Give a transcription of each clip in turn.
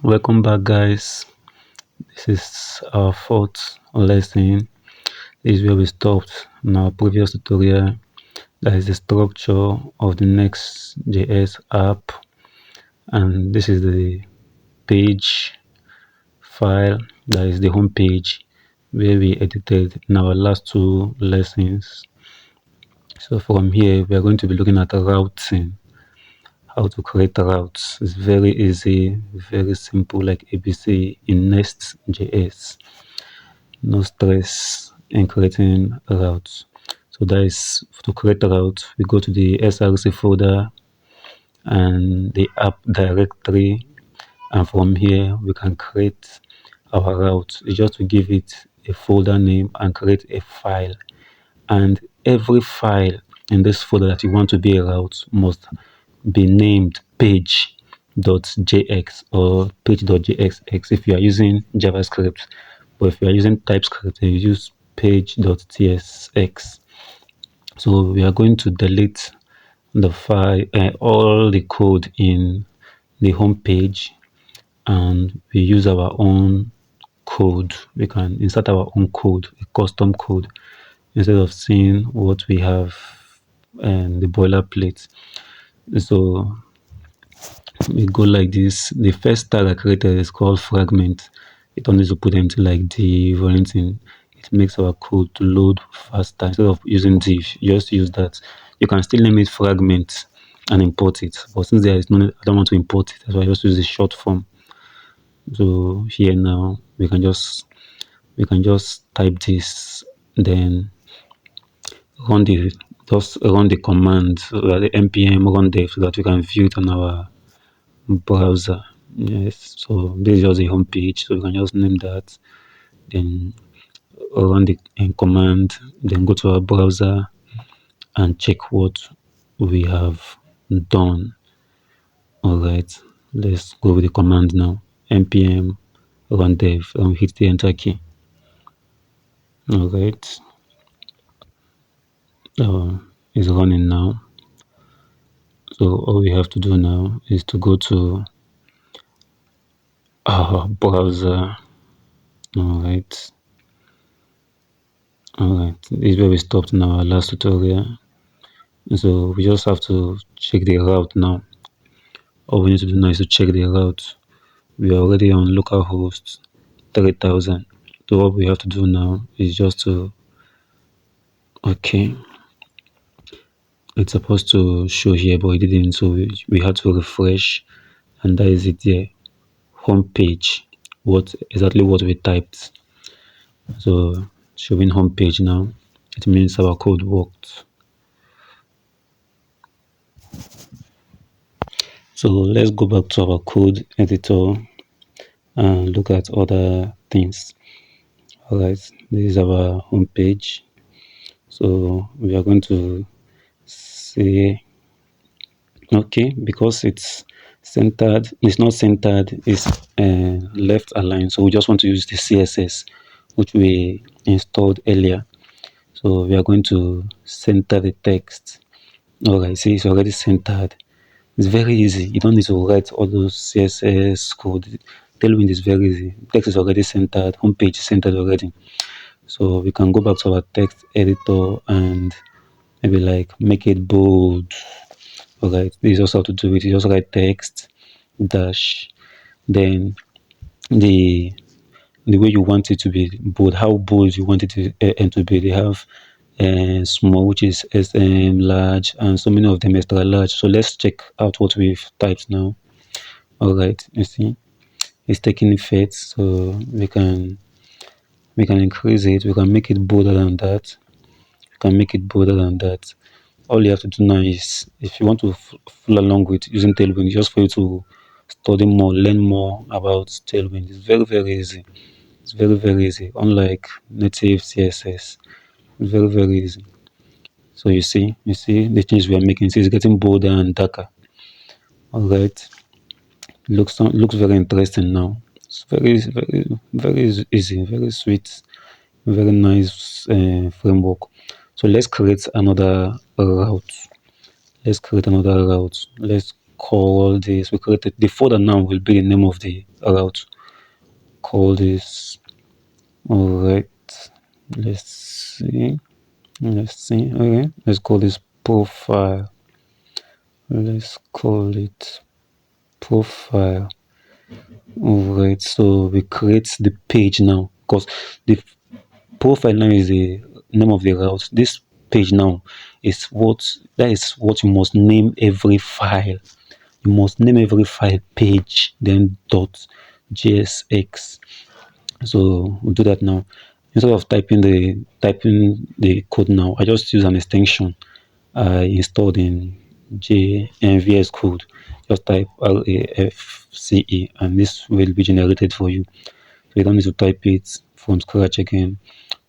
Welcome back, guys. This is our fourth lesson. This is where we stopped in our previous tutorial. That is the structure of the Next.js app, and this is the page file. That is the home page where we edited in our last two lessons. So from here, we are going to be looking at routing, how to create routes. It's very easy, very simple, like ABC in Next.js. No stress in creating routes. So that is to create a route. We go to the src folder and the app directory, and from here we can create our route. It's just to give it a folder name and create a file, and every file in this folder that you want to be a route must be named page.jx or page.jsx if you are using JavaScript. But if you are using TypeScript, you use page.tsx. So we are going to delete the file, all the code in the home page, and we use our own code. We can insert our own code, a custom code, instead of seeing what we have and the boilerplate. So we go like this. The first tag I created is called fragment. You don't need to put anything like div or anything. It makes our code to load faster. Instead of using div, you just use that. You can still name it fragment and import it, but since there is no need, I don't want to import it, that's why I just use the short form. So here now we can just type this, then run the just run the command, the npm run dev, so that we can view it on our browser. Yes, so this is just a home page, so we can just name that, then run the command, then go to our browser and check what we have done. All right, let's go with the command now. npm run dev, and hit the enter key. All right, it's running now. So all we have to do now is to go to our browser. All right, this is where we stopped in our last tutorial. So we just have to check the route now. All we need to do now is to check the route. We are already on localhost 3000. So what we have to do now is just to, okay, it's supposed to show here, but it didn't, so we had to refresh, and that is it there. Home page, exactly what we typed. So showing home page now, it means our code worked. So let's go back to our code editor and look at other things. All right, this is our home page. So we are going to say, okay, because it's centered, it's not centered, it's left aligned. So we just want to use the CSS, which we installed earlier. So we are going to center the text. All right, see, it's already centered. It's very easy. You don't need to write all those CSS code. Tailwind is very easy. Text is already centered. Homepage is centered already. So we can go back to our text editor and maybe like make it bold. All right, this is also how to do it. You just write text dash, then the way you want it to be bold, how bold you want it to be. They have small, which is SM, large, and so many of them extra large. So let's check out what we've typed now. All right, you see it's taking effect, so we can increase it, we can make it bolder than that, All you have to do now is, if you want to follow along with using Tailwind, just for you to study more, learn more about Tailwind. It's very, very easy. It's very, very easy, unlike native CSS. It's very, very easy. So you see the changes we are making. See, it's getting bolder and darker. All right, looks very interesting now. It's very, very, very easy, very sweet, very nice framework. So let's create another route. Let's call this. We created the folder now will be the name of the route. Call this. All right. Let's see. Let's see. Okay. Let's call this profile. Let's call it profile. All right. So we create the page now because the profile now is the name of the route. This page now is what you must name every file. You must name every file page, then dot JSX. So we'll do that now. Instead of typing the code now, I just use an extension I installed in VS Code. Just type RAFCE and this will be generated for you. So you don't need to type it from scratch again.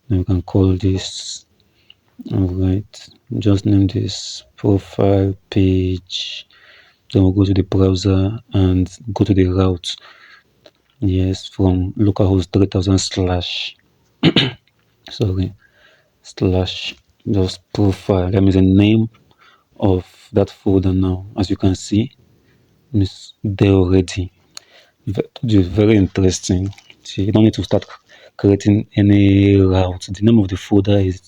Then we can call this. All right. Just name this profile page. Then we'll go to the browser and go to the route. Yes, from localhost 3000 slash, sorry, slash just profile. That means the name of that folder now. As you can see, it's there already. Very interesting. See, you don't need to start creating any route. The name of the folder is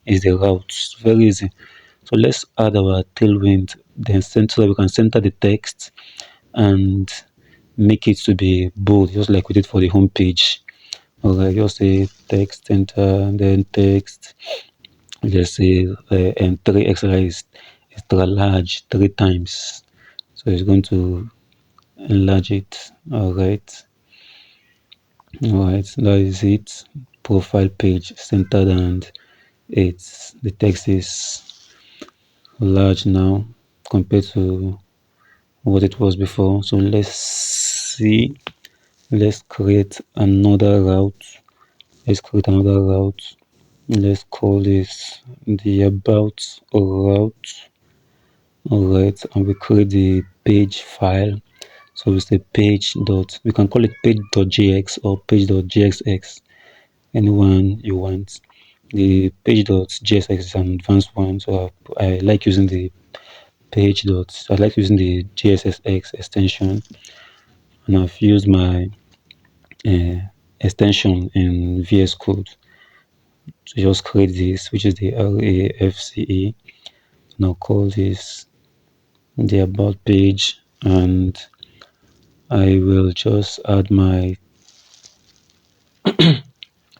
the route. It's very easy. So let's add our tailwind. Then center. We can center the text and make it to be bold, just like we did for the home page. All right, just say text enter, and then text. Just say and 3 extra is extra large 3 times. So it's going to enlarge it. All right, that is it. Profile page centered, and it's the text is large now compared to what it was before. So let's see. Let's create another route. Let's create another route. Let's call this the about route. All right, and we create the page file. So we say page dot. We can call it page.jx or page.jsx. Anyone you want. The page.jsx is an advanced one, so I like using the page dot. I like using the JSX extension, and I've used my uh, extension in VS Code to just create this, which is the RAFCE. Now call this the about page, and I will just add my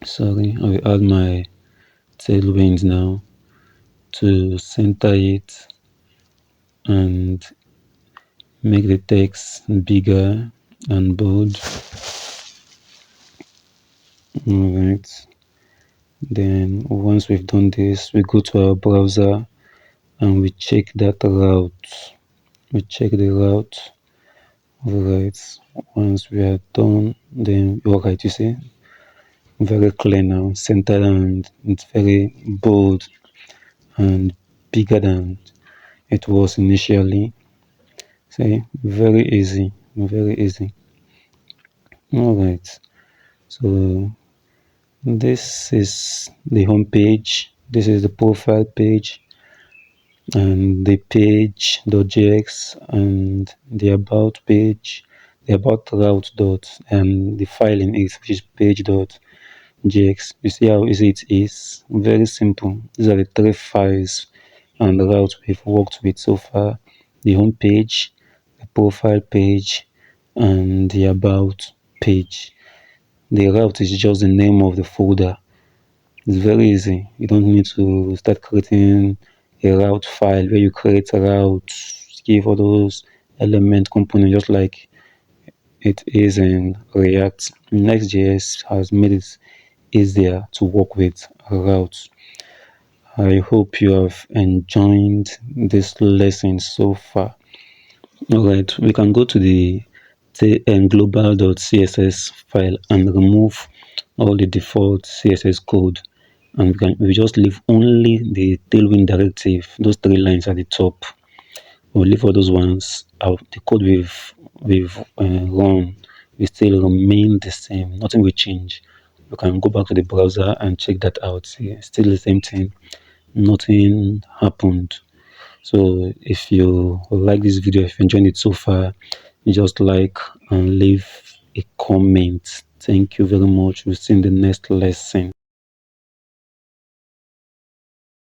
sorry, I will add my tailwind now to center it and make the text bigger and bold. All right. Then once we've done this, we go to our browser and we check that route. We check the route. All right. Once we are done, then all right, you see, very clear now, centered, and it's very bold and bigger than it was initially. See, very easy, very easy. All right. So this is the home page. This is the profile page and the page.jx and the about page, the about route dot, and the file in it, which is page.jx. You see how easy it is? Very simple. These are the 3 files and routes we've worked with so far: the home page, the profile page, and the about page. The route is just the name of the folder. It's very easy. You don't need to start creating a route file where you create a route, give all those element components just like it is in React. Next.js has made it easier to work with routes. I hope you have enjoyed this lesson so far. All right, we can go to the global.css file and remove all the default CSS code, and we just leave only the tailwind directive, those 3 lines at the top. We'll leave all those ones out. The code we've run will still remain the same. Nothing will change. You can go back to the browser and check that out. See, still the same thing. Nothing happened. So if you like this video, if you enjoyed it so far, just like and leave a comment. Thank you very much. We'll see you in the next lesson.